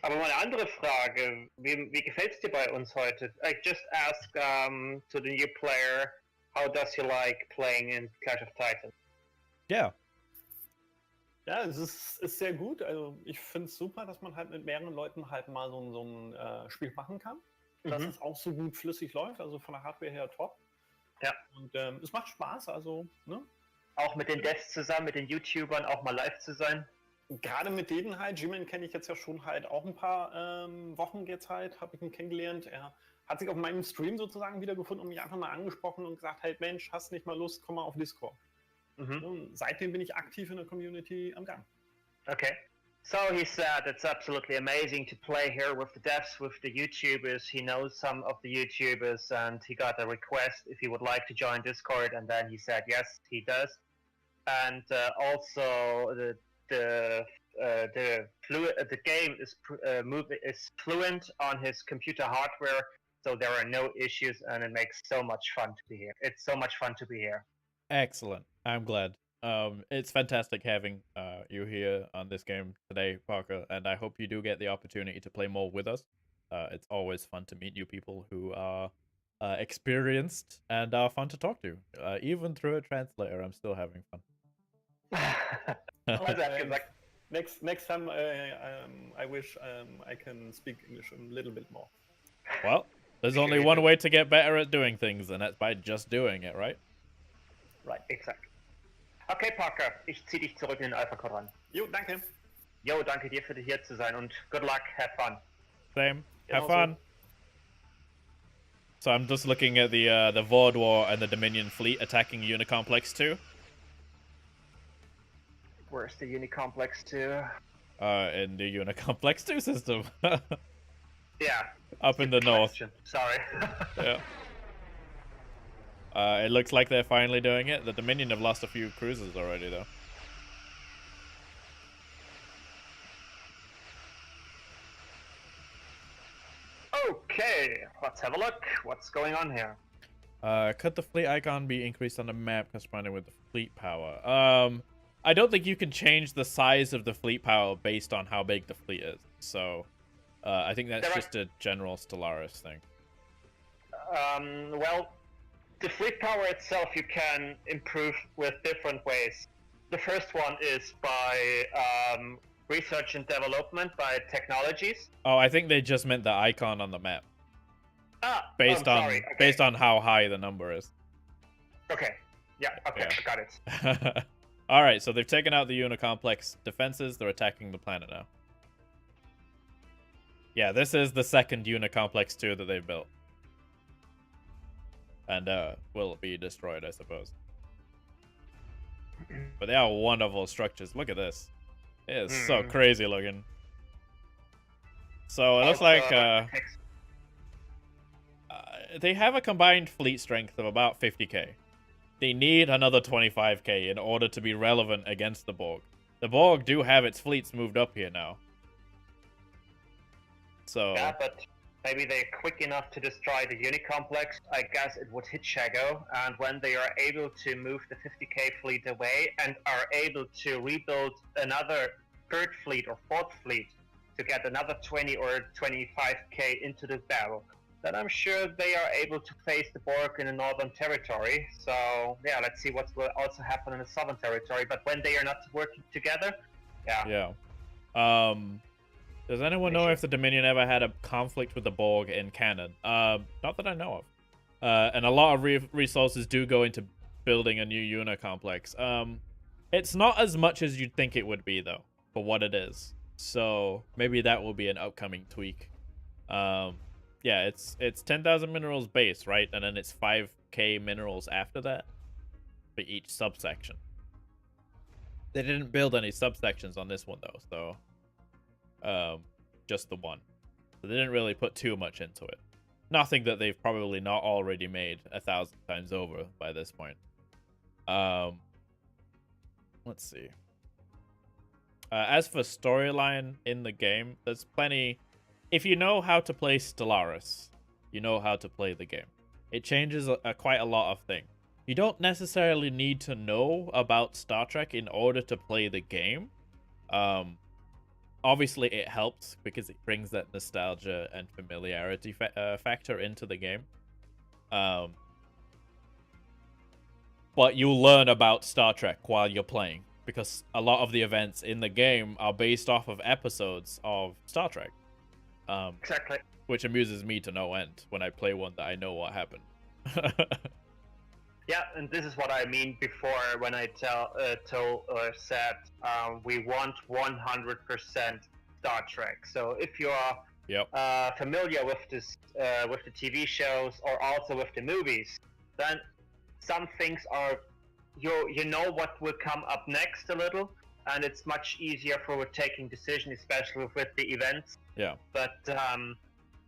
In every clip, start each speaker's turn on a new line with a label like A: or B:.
A: Aber mal eine andere Frage. Wie gefällt es dir bei uns heute? I just ask to the new player, how does he like playing in Clash of Titans?
B: Yeah.
C: Ja, es ist sehr gut. Also ich finde es super, dass man halt mit mehreren Leuten halt mal so ein Spiel machen kann. Dass es auch so gut flüssig läuft, also von der Hardware her top.
A: Ja.
C: Und es macht Spaß, also, ne?
A: Auch mit den Devs zusammen, mit den YouTubern auch mal live zu sein.
C: Gerade mit denen halt, G-Man kenne ich jetzt ja schon halt auch ein paar Wochen jetzt halt, habe ich ihn kennengelernt. Er hat sich auf meinem Stream sozusagen wiedergefunden und mich einfach mal angesprochen und gesagt, hey Mensch, hast nicht mal Lust, komm mal auf Discord. Und seitdem bin ich aktiv in der Community am Gang.
A: Okay. So he said it's absolutely amazing to play here with the devs, with the YouTubers. He knows some of the YouTubers and he got a request if he would like to join Discord, and then he said yes, he does. And also the game is fluent on his computer hardware, so there are no issues, and it makes so much fun to be here. It's so much fun to be here.
B: Excellent. I'm glad. It's fantastic having you here on this game today, Parker, and I hope you do get the opportunity to play more with us. It's always fun to meet new people who are experienced and are fun to talk to. Even through a translator, I'm still having fun.
C: Next time, I wish I can speak English a little bit more.
B: Well, there's only one way to get better at doing things, and that's by just doing it, right?
A: Right, exactly. Okay, Parker, ich zieh dich zurück in den Alpha Quadrant.
C: Jo, danke.
A: Jo, danke dir für hier zu sein und good luck, have fun.
B: Same. Have fun. So I'm just looking at the Void War and the Dominion fleet attacking Unicomplex 2.
A: Where's the Unicomplex 2?
B: In the Unicomplex 2 system.
A: Yeah.
B: Up in the north.
A: Sorry.
B: Yeah. It looks like they're finally doing it. The Dominion have lost a few cruisers already, though.
A: Okay, let's have a look. What's going on here?
B: Could the fleet icon be increased on the map corresponding with the fleet power? I don't think you can change the size of the fleet power based on how big the fleet is. So, I think that's just a general Stellaris thing.
A: Well, the fleet power itself you can improve with different ways. The first one is by research and development, by technologies.
B: Oh, I think they just meant the icon on the map. Based on how high the number is.
A: Okay. Yeah, okay, I got it.
B: Alright, so they've taken out the Unicomplex defenses. They're attacking the planet now. Yeah, this is the second Unicomplex 2 that they've built. And will be destroyed, I suppose. But they are wonderful structures. Look at this. It is so crazy looking. So it looks like they have a combined fleet strength of about 50k. They need another 25k in order to be relevant against the Borg. The Borg do have its fleets moved up here now. So
A: yeah, but maybe they're quick enough to destroy the Unicomplex. I guess it would hit Shaggo, and when they are able to move the 50k fleet away and are able to rebuild another third fleet or fourth fleet to get another 20 or 25k into the battle, then I'm sure they are able to face the Borg in the Northern Territory. So yeah, let's see what will also happen in the Southern Territory. But when they are not working together,
B: yeah. Does anyone know if the Dominion ever had a conflict with the Borg in canon? Not that I know of. And a lot of resources do go into building a new Unicomplex. It's not as much as you'd think it would be, though, for what it is. So maybe that will be an upcoming tweak. Yeah, it's 10,000 minerals base, right? And then it's 5k minerals after that for each subsection. They didn't build any subsections on this one, though, so just the one. So they didn't really put too much into it. Nothing that they've probably not already made 1,000 times over by this point. Let's see. As for storyline in the game, there's plenty. If you know how to play Stellaris, you know how to play the game. It changes quite a lot of things. You don't necessarily need to know about Star Trek in order to play the game. obviously it helps because it brings that nostalgia and familiarity factor into the game. But you'll learn about Star Trek while you're playing, because a lot of the events in the game are based off of episodes of Star Trek.
A: Exactly.
B: Which amuses me to no end when I play one that I know what happened.
A: Yeah, and this is what I mean before when I said we want 100% Star Trek. So if you are familiar with this, with the TV shows or also with the movies, then some things are you know what will come up next a little, and it's much easier for taking decisions, especially with the events.
B: Yeah.
A: But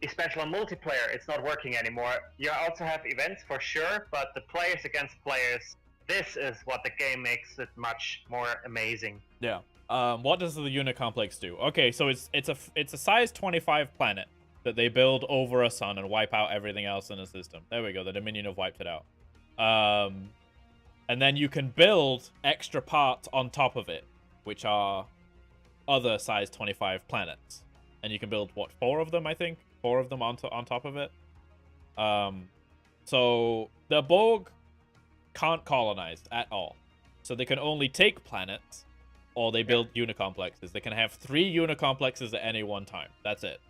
A: especially on multiplayer, it's not working anymore. You also have events for sure, but the players against players, this is what the game makes it much more amazing.
B: Yeah. What does the unit complex do? Okay, so it's a size 25 planet that they build over a sun and wipe out everything else in the system. There we go. The Dominion have wiped it out. And then you can build extra parts on top of it, which are other size 25 planets. And you can build, what, 4 of them, I think? 4 of them on top of it. So the Borg can't colonize at all. So they can only take planets, or they build unicomplexes. They can have 3 unicomplexes at any one time. That's it.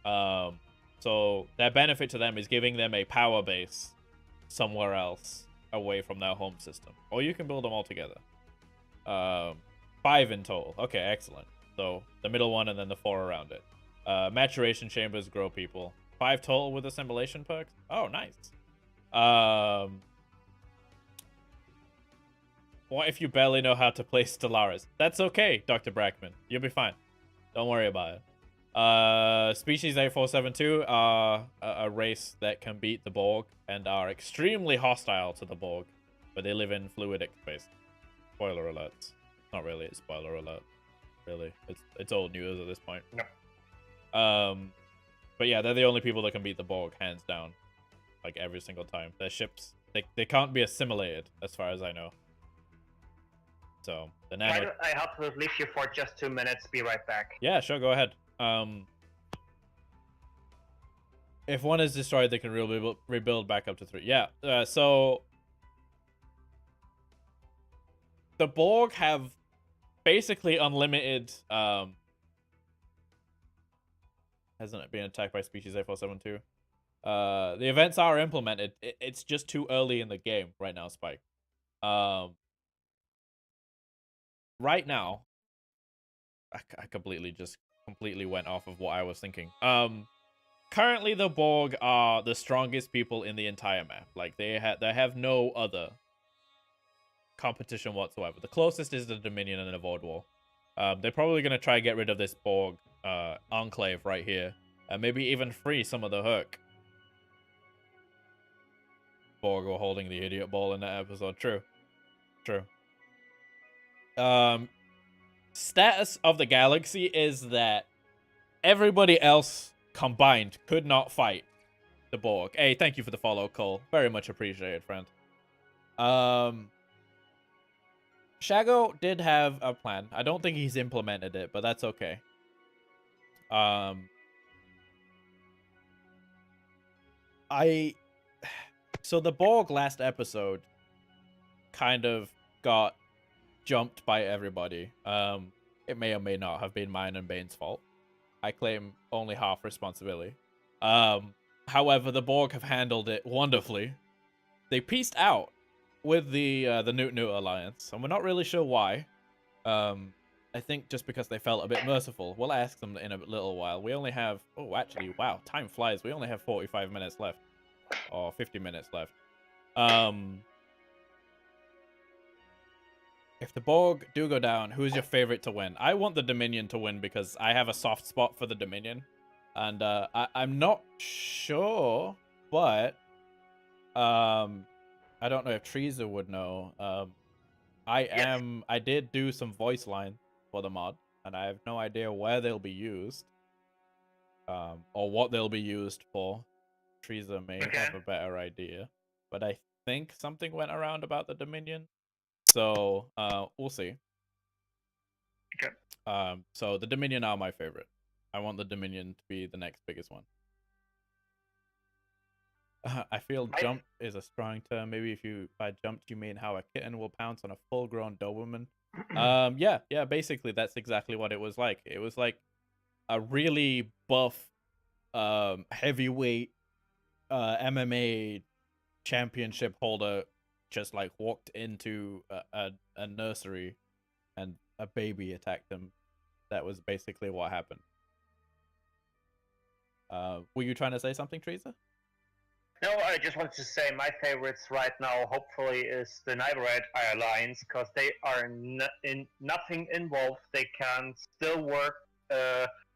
B: So their benefit to them is giving them a power base somewhere else away from their home system. Or you can build them all together. 5 in total. Okay, excellent. So the middle one and then the 4 around it. Maturation chambers grow people. 5 total with assimilation perks. Oh, nice. What if you barely know how to play Stellaris? That's okay, Dr. Brackman. You'll be fine. Don't worry about it. Species 8472 are a race that can beat the Borg and are extremely hostile to the Borg, but they live in fluidic space. Spoiler alerts. Not really a spoiler alert. Really. It's old news at this point.
A: No.
B: But yeah, they're the only people that can beat the Borg, hands down. Like, every single time. Their ships, they can't be assimilated, as far as I know. So, the nano...
A: I have to leave you for just 2 minutes. Be right back.
B: Yeah, sure, go ahead. If one is destroyed, they can rebuild back up to 3. Yeah, so... The Borg have basically unlimited... Hasn't it been attacked by species 8472? The events are implemented. It's just too early in the game right now, Spike. Right now, I completely went off of what I was thinking. Currently, the Borg are the strongest people in the entire map. Like, they have no other competition whatsoever. The closest is the Dominion and the Void War. They're probably going to try to get rid of this Borg enclave right here. And maybe even free some of the hook. Borg were holding the idiot ball in that episode. True. Status of the galaxy is that everybody else combined could not fight the Borg. Hey, thank you for the follow, Cole. Very much appreciated, friend. Shaggo did have a plan. I don't think he's implemented it, but that's okay. So the Borg last episode kind of got jumped by everybody. It may or may not have been mine and Bane's fault. I claim only half responsibility. However, the Borg have handled it wonderfully. They pieced out with the Newt Alliance, and we're not really sure why. I think just because they felt a bit merciful. We'll ask them in a little while. We only have... Oh, actually, wow, time flies. We only have 45 minutes left. Or 50 minutes left. If the Borg do go down, who's your favorite to win? I want the Dominion to win because I have a soft spot for the Dominion. And I'm not sure, but... I don't know if Teresa would know. I did do some voice lines for the mod, and I have no idea where they'll be used, or what they'll be used for. Teresa may have a better idea, but I think something went around about the Dominion, so we'll see.
A: Okay.
B: So the Dominion are my favorite. I want the Dominion to be the next biggest one. I feel jump is a strong term. Maybe if by jumped you mean how a kitten will pounce on a full-grown Doberman. Yeah, basically that's exactly what it was like. It was like a really buff, heavyweight, MMA championship holder just like walked into a nursery and a baby attacked him. That was basically what happened. Were you trying to say something, Teresa?
A: No, I just wanted to say my favorites right now, hopefully, is the Nyberrite Alliance, because they are in nothing involved. They can still work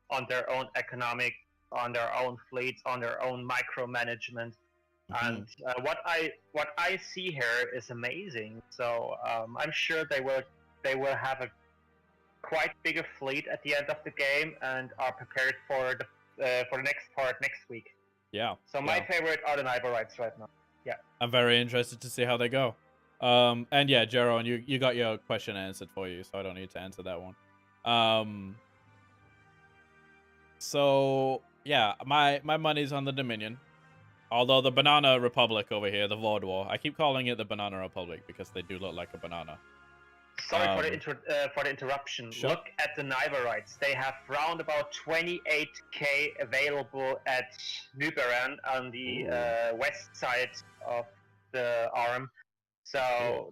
A: on their own economic, on their own fleets, on their own micromanagement. And what I see here is amazing. So I'm sure they will have a quite bigger fleet at the end of the game and are prepared for the next part next week.
B: Yeah.
A: So my favorite are the Nyberrites right now. Yeah.
B: I'm very interested to see how they go. And yeah, Jeroen, you got your question answered for you, so I don't need to answer that one. So yeah, my money's on the Dominion. Although the Banana Republic over here, the Void War, I keep calling it the Banana Republic because they do look like a banana.
A: Sorry for the interruption.
B: Sure.
A: Look at the Nyberrites. They have round about 28k available at Nyberrite on the west side of the arm. So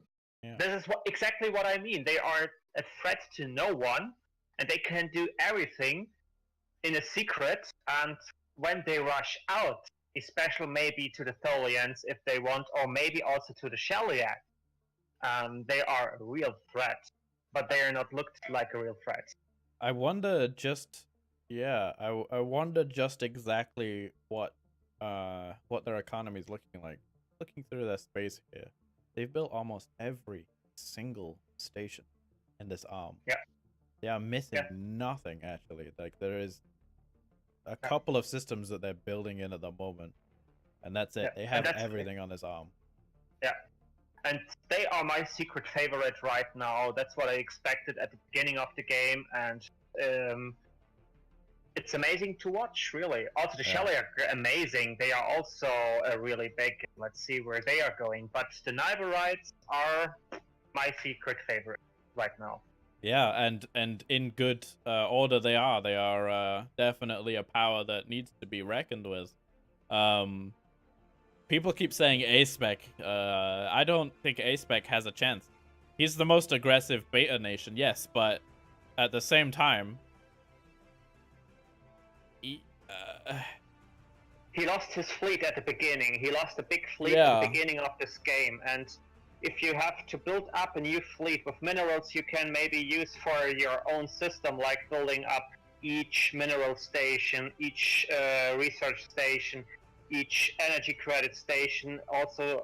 A: this is exactly what I mean. They are a threat to no one, and they can do everything in a secret. And when they rush out, especially maybe to the Tholians if they want, or maybe also to the Shellyak, they are a real threat, but they are not looked like a real threat.
B: I wonder just, I wonder just exactly what their economy is looking like. Looking through their space here, they've built almost every single station in this arm.
A: Yeah.
B: They are missing nothing, actually. Like, there is a couple of systems that they're building in at the moment, and that's it.
A: Yeah.
B: They have everything on this arm.
A: Yeah. And they are my secret favorite right now. That's what I expected at the beginning of the game, and it's amazing to watch, really. Also, the Shellyak are amazing. They are also really big. Let's see where they are going. But the Nyberites are my secret favorite right now.
B: Yeah, and in good order they are. They are definitely a power that needs to be reckoned with. People keep saying a-spec. I don't think a-spec has a chance. He's the most aggressive beta nation, yes, but at the same time,
A: he lost his fleet at the beginning. He lost a big fleet at the beginning of this game, and if you have to build up a new fleet with minerals you can maybe use for your own system, like building up each mineral station, each research station, each energy credit station, also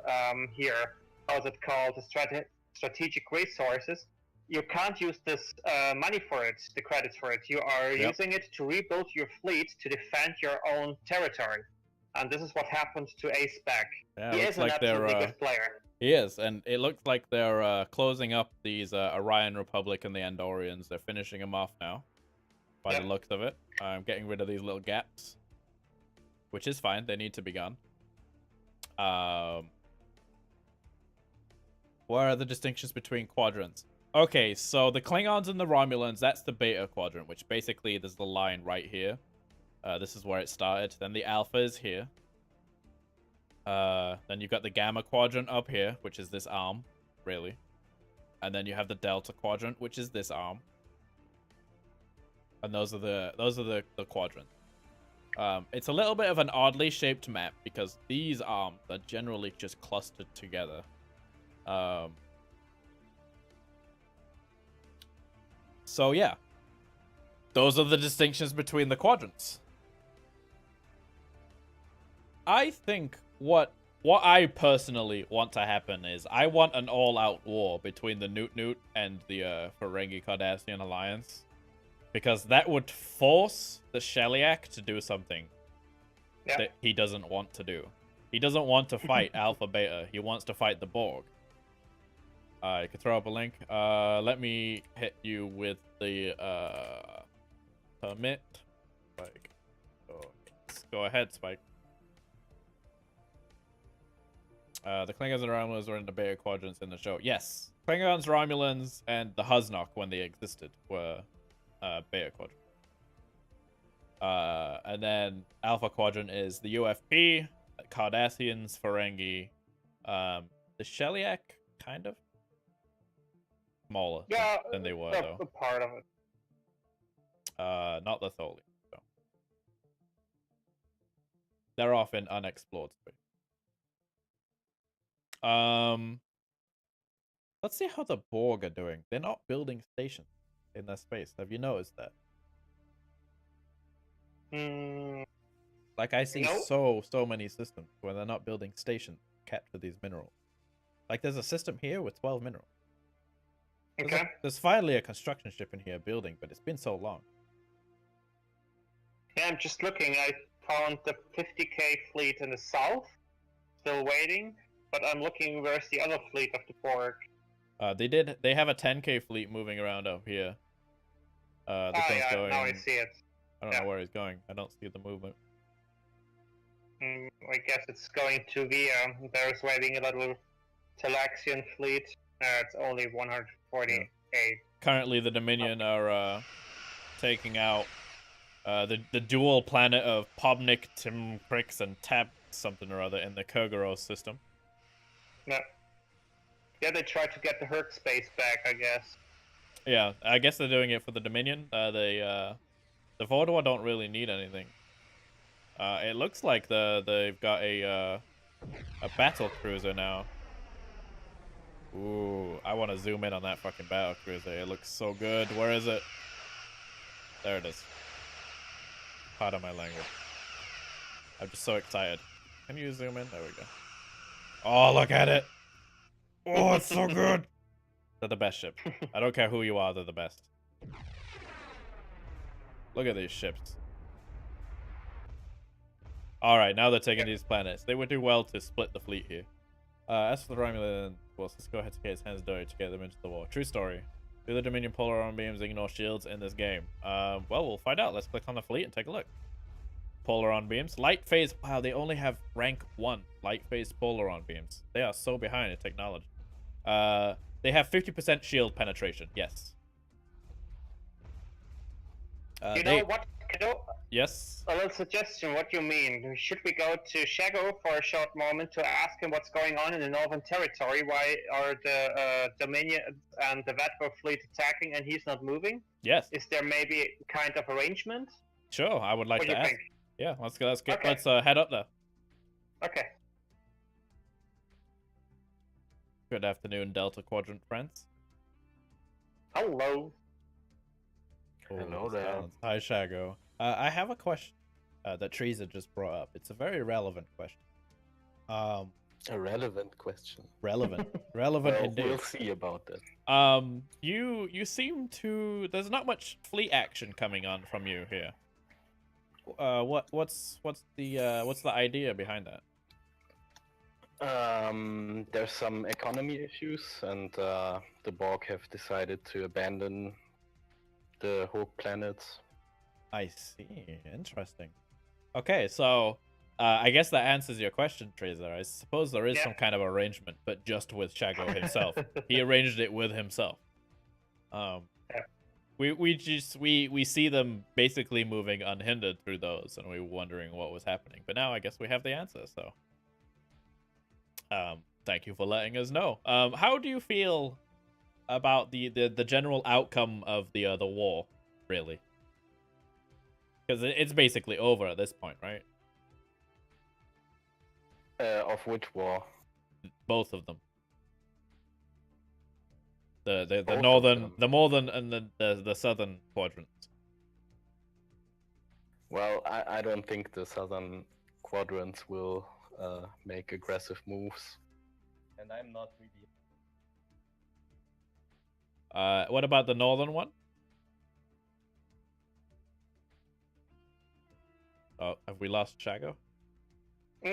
A: here, how's it called, the strategic resources, you can't use this money for it, the credits for it. You are using it to rebuild your fleet to defend your own territory. And this is what happened to a-spec.
B: Yeah,
A: he is an absolutely good player.
B: He is, and it looks like they're closing up these Orion Republic and the Andorians. They're finishing them off now, by the looks of it. Getting rid of these little gaps, which is fine. They need to be gone. What are the distinctions between quadrants? Okay, so the Klingons and the Romulans, that's the beta quadrant, which basically there's the line right here. This is where it started. Then the alpha is here. Then you've got the gamma quadrant up here, which is this arm, really. And then you have the delta quadrant, which is this arm. And those are the quadrants. It's a little bit of an oddly shaped map because these arms are generally just clustered together. So yeah, those are the distinctions between the quadrants. I think what I personally want to happen is I want an all-out war between the Newt and the Ferengi Cardassian alliance, because that would force the Shellyak to do something that he doesn't want to do. He doesn't want to fight Alpha Beta. He wants to fight the Borg. You can throw up a link. Let me hit you with the permit. Spike. So, go ahead, Spike. The Klingons and Romulans were in the Beta Quadrants in the show. Yes. Klingons, Romulans, and the Husnock, when they existed, were Beta Quadrant. And then Alpha Quadrant is the UFP, Cardassians, Ferengi, the Shellyak, kind of. Smaller than they were, though.
A: A part of it.
B: Not the Tholian. So. They're off in unexplored space. Let's see how the Borg are doing. They're not building stations in their space. Have you noticed that? Like I see so many systems where they're not building stations to capture these minerals. Like there's a system here with 12 minerals. There's finally a construction ship in here building, but it's been so long.
A: Yeah, I'm just looking. I found the 50k fleet in the south, still waiting. But I'm looking, where's the other fleet of the Borg?
B: They have a 10k fleet moving around up here. Now
A: I see it.
B: I don't know where he's going. I don't see the movement.
A: I guess it's going to Via. There's waiting a little Talaxian fleet. It's only 148.
B: Currently, the Dominion are taking out the dual planet of Pobnik, Timprix, and Tab something or other in the Kurgaros system.
A: Yeah, they tried to get the Herc space back, I guess.
B: Yeah, I guess they're doing it for the Dominion. The Vordor don't really need anything. It looks like they've got a battle cruiser now. Ooh, I want to zoom in on that fucking battle cruiser. It looks so good. Where is it? There it is. Pardon my language. I'm just so excited. Can you zoom in? There we go. Oh, look at it. Oh, it's so good. They're the best ship. I don't care who you are, they're the best. Look at these ships. Alright, now they're taking these planets. They would do well to split the fleet here. As for the Romulan, well, let's go ahead to get his hands dirty to get them into the war. True story. Do the Dominion polar arm beams ignore shields in this game? Well, we'll find out. Let's click on the fleet and take a look. Polar on beams. Light phase. Wow, they only have rank 1 light phase polar on beams. They are so behind in technology. They have 50% shield penetration. Yes.
A: You know what?
B: Yes.
A: A little suggestion. What you mean? Should we go to Shaggo for a short moment to ask him what's going on in the Northern Territory? Why are the Dominion and the Vatvo fleet attacking and he's not moving?
B: Yes.
A: Is there maybe kind of arrangement?
B: Sure, I would like to ask.
A: Think?
B: Yeah, let's go. Let's head up there.
A: Okay.
B: Good afternoon, Delta Quadrant friends.
A: Hello.
D: Hello there.
B: Hi, Shaggo. I have a question that Teresa just brought up. It's a very relevant question.
D: A relevant question.
B: Relevant
D: Well,
B: indeed.
D: we'll see about that.
B: You seem to. There's not much fleet action coming on from you here. What's the idea behind that?
D: There's some economy issues, and the Borg have decided to abandon the whole planet.
B: I see. Interesting. Okay, so I guess that answers your question, Teresa. I suppose there is some kind of arrangement, but just with Shaggo himself. He arranged it with himself. We see them basically moving unhindered through those, and we were wondering what was happening. But now I guess we have the answer. So, thank you for letting us know. How do you feel about the general outcome of the war, really? Because it's basically over at this point, right?
D: Of which war?
B: Both of them. The
D: Both
B: northern, the northern, and the southern quadrants.
D: Well, I don't think the southern quadrants will make aggressive moves, and I'm not really.
B: What about the northern one? Oh, have we lost Shaggo?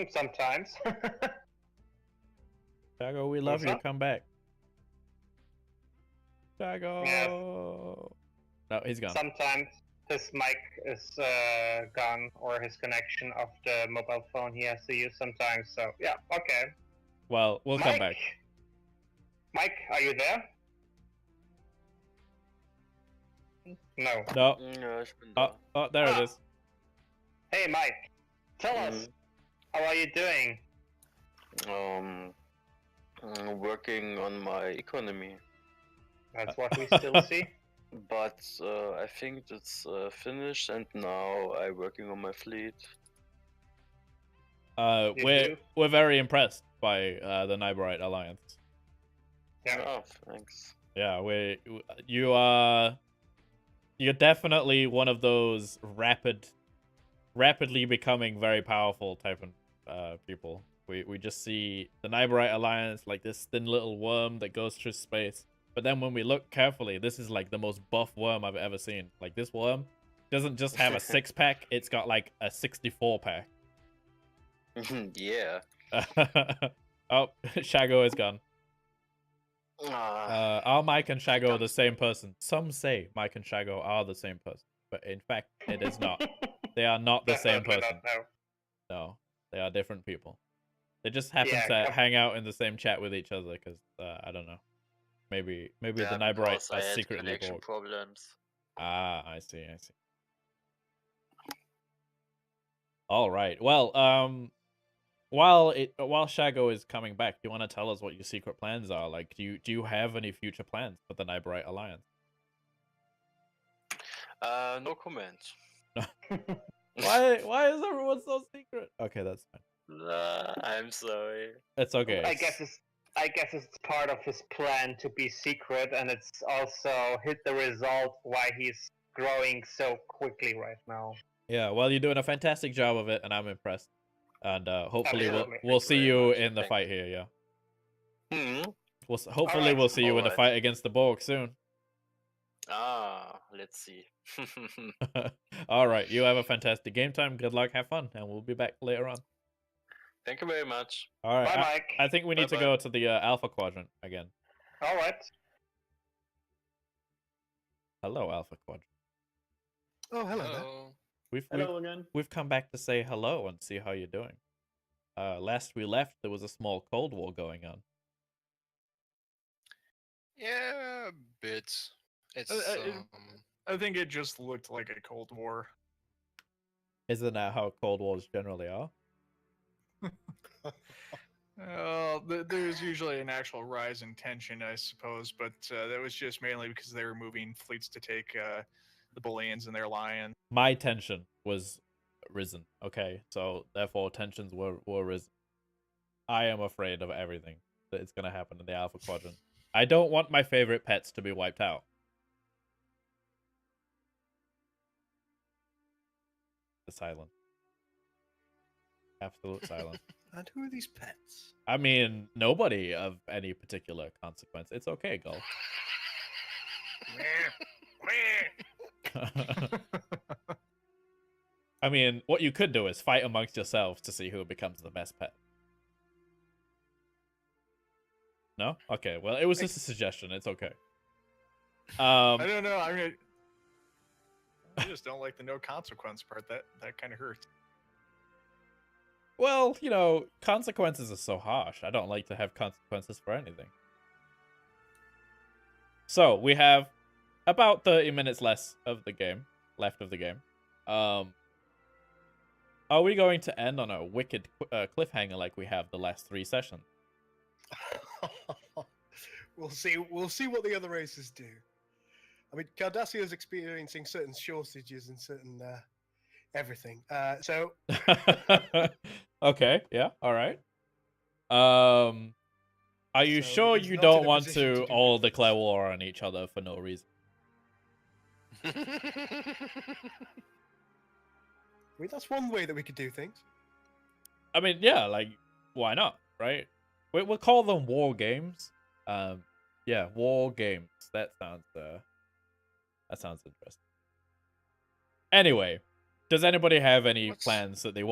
A: Sometimes.
B: Shaggo, we love you. Come back. Shaggo. No, he's gone.
A: Sometimes his mic is gone or his connection of the mobile phone he has to use sometimes. So yeah, okay.
B: Well, we'll come back.
A: Mike, are you there? No.
B: No.
E: Ja, ich bin da.
B: Oh, there it is.
A: Hey, Mike. Tell us, how are you doing?
E: Working on my economy,
A: That's what we still see.
E: but I think it's finished, and now I'm working on my fleet.
B: We're very impressed by the Nyberrite alliance.
A: Yeah.
E: Oh, thanks.
B: Yeah, you're definitely one of those rapidly becoming very powerful type of people. We just see the Nyberrite alliance like this thin little worm that goes through space. But then when we look carefully, this is like the most buff worm I've ever seen. Like this worm doesn't just have a 6-pack, it's got like a 64-pack.
E: Yeah.
B: Oh, Shaggo is gone. Are Mike and Shaggo the same person? Some say Mike and Shaggo are the same person, but in fact, it is not. They are not the same person. No, they are different people. They just happen to hang out in the same chat with each other because I don't know. Maybe the Nyberrite are secretly Borg.
E: Problems.
B: Ah, I see. All right. Well, while Shaggo is coming back, do you want to tell us what your secret plans are? Like, do you have any future plans for the Nyberrite alliance?
E: No comment.
B: Why is everyone so secret? Okay, that's fine.
E: I'm sorry.
B: It's okay.
A: I guess it's part of his plan to be secret, and it's also hit the result why he's growing so quickly right now.
B: Yeah, well, you're doing a fantastic job of it, and I'm impressed. And hopefully
A: Absolutely.
B: we'll see you
E: much.
B: in the fight here. Yeah.
E: Hmm.
B: Hopefully we'll see you in the
E: Alright.
B: fight against the Borg soon.
E: Let's see.
B: All right, you have a fantastic game time. Good luck, have fun, and we'll be back later on.
E: Thank you very much.
B: All right,
A: Bye, Mike.
B: I think we need to
E: Bye-bye.
B: go to the Alpha Quadrant again.
A: All right.
B: Hello, Alpha Quadrant.
F: Oh, hello there.
C: Hello again.
B: We've come back to say hello and see how you're doing. Last we left, there was a small Cold War going on.
F: Yeah, bits. It's
G: I think it just looked like a Cold War.
B: Isn't that how Cold Wars generally are?
G: There's usually an actual rise in tension, I suppose, but that was just mainly because they were moving fleets to take the Booleans and their lion.
B: My tension was risen. Okay, so therefore tensions were risen. I am afraid of everything that is going to happen in the Alpha Quadrant. I don't want my favorite pets to be wiped out. The silence. Absolute silence.
F: And who are these pets?
B: I mean, nobody of any particular consequence. It's okay, Gull. I mean, what you could do is fight amongst yourselves to see who becomes the best pet. No? Okay, well, it was just a suggestion. It's okay.
G: I don't know. I mean, I just don't like the no consequence part. That kind of hurts.
B: Well, you know, consequences are so harsh. I don't like to have consequences for anything. So, we have about 30 minutes left of the game. Are we going to end on a wicked cliffhanger like we have the last 3 sessions?
F: We'll see what the other races do. I mean, Cardassia is experiencing certain shortages and certain everything. So
B: okay, yeah, all right. Are you
F: So
B: sure
F: he's
B: you
F: not
B: don't
F: in a
B: want
F: position
B: to
F: to do
B: all
F: good things.
B: declare war on each other for no reason?
F: I mean, that's one way that we could do things.
B: I mean, yeah, like, why not, right? We'll call them war games. Yeah, war games. That sounds interesting. Anyway, does anybody have any plans that they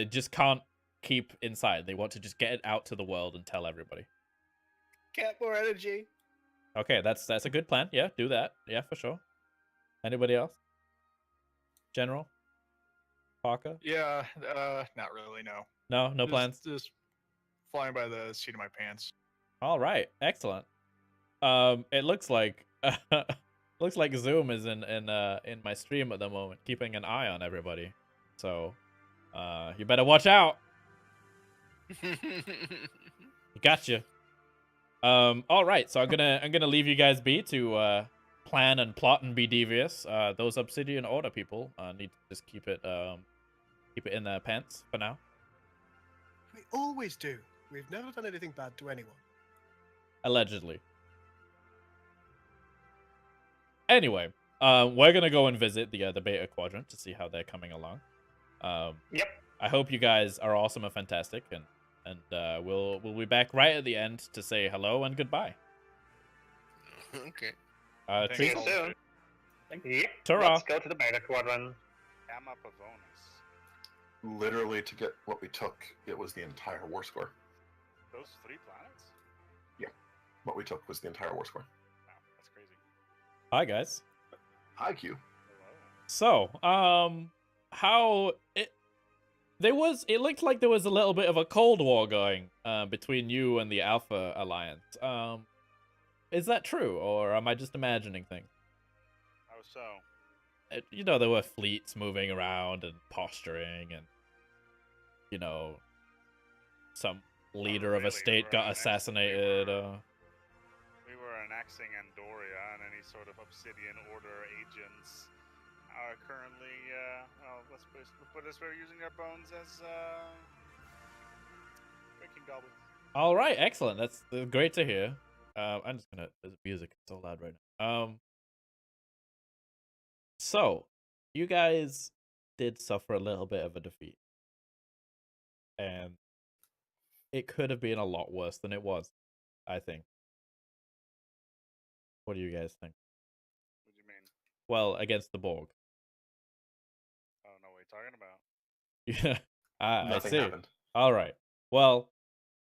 B: just can't keep inside? They want to just get it out to the world and tell everybody.
F: Get more energy.
B: Okay, that's a good plan. Yeah, do that. Yeah, for sure. Anybody else? General? Parker?
G: Yeah, not really. No.
B: No plans.
G: Just flying by the seat of my pants.
B: All right, excellent. It looks like looks like Zoom is in my stream at the moment, keeping an eye on everybody. So, you better watch out. Gotcha. All right, so I'm gonna leave you guys be to plan and plot and be devious. Those Obsidian Order people need to just keep it in their pants for now.
F: We always do. We've never done anything bad to anyone.
B: Allegedly. Anyway, we're gonna go and visit the Beta Quadrant to see how they're coming along.
A: Yep.
B: I hope you guys are awesome and fantastic, and we'll be back right at the end to say hello and goodbye.
H: Okay.
A: See you
G: Thanks,
A: soon. Yep.
B: Ta-ra.
A: Let's go to the Beta Quadrant.
I: Gamma Pavonis.
J: Literally, to get what we took, it was the entire war score.
I: Those 3 planets?
J: What we took was the entire war score.
I: Wow, that's crazy.
B: Hi guys.
J: Hi, Q.
I: Hello.
B: So, how it looked like there was a little bit of a cold war going between you and the Alpha Alliance. Is that true, or am I just imagining things?
I: How so?
B: You know, there were fleets moving around and posturing, and you know, some leader of a
I: really,
B: state
I: we're
B: got
I: annexed-
B: assassinated.
I: We were annexing Andoria, and any sort of Obsidian Order agents are currently, well, let's put this way, using their bones as breaking goblins.
B: All right, excellent. That's great to hear. I'm just gonna. There's music so loud right now. So you guys did suffer a little bit of a defeat, and it could have been a lot worse than it was, I think. What do you guys think?
I: What do you mean?
B: Well, against the Borg.
I: I don't know what you're talking about.
B: Yeah, I
J: Nothing
B: see.
J: happened.
B: All right. Well,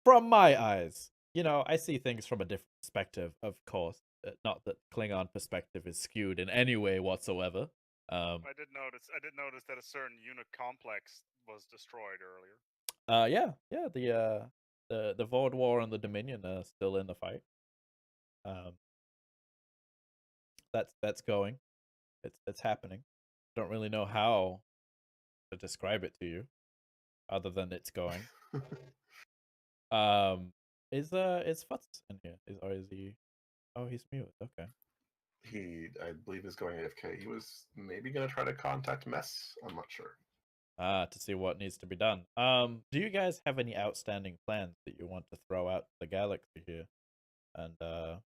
B: from my eyes, you know, I see things from a different perspective, of course. Not that Klingon perspective is skewed in any way whatsoever.
I: I did notice that a certain unit complex was destroyed earlier.
B: Yeah. The Void War and the Dominion are still in the fight. That's going. It's happening. Don't really know how to describe it to you, other than it's going. Is Futz in here? Is he? Oh, he's mute. Okay.
J: He, I believe, is going AFK. He was maybe going to try to contact Mess. I'm not sure.
B: To see what needs to be done. Do you guys have any outstanding plans that you want to throw out to the galaxy here? And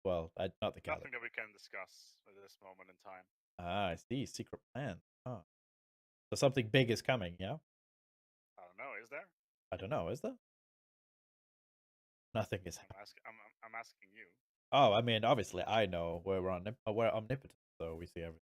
B: well, not the galaxy.
I: Nothing that we can discuss at this moment in time.
B: Ah, I see. Secret plan. Huh. So something big is coming, yeah?
I: I don't know. Is there?
B: I don't know. Is there? Nothing is happening.
I: I'm asking you.
B: Oh, I mean, obviously, I know we're omnipotent, so we see everything.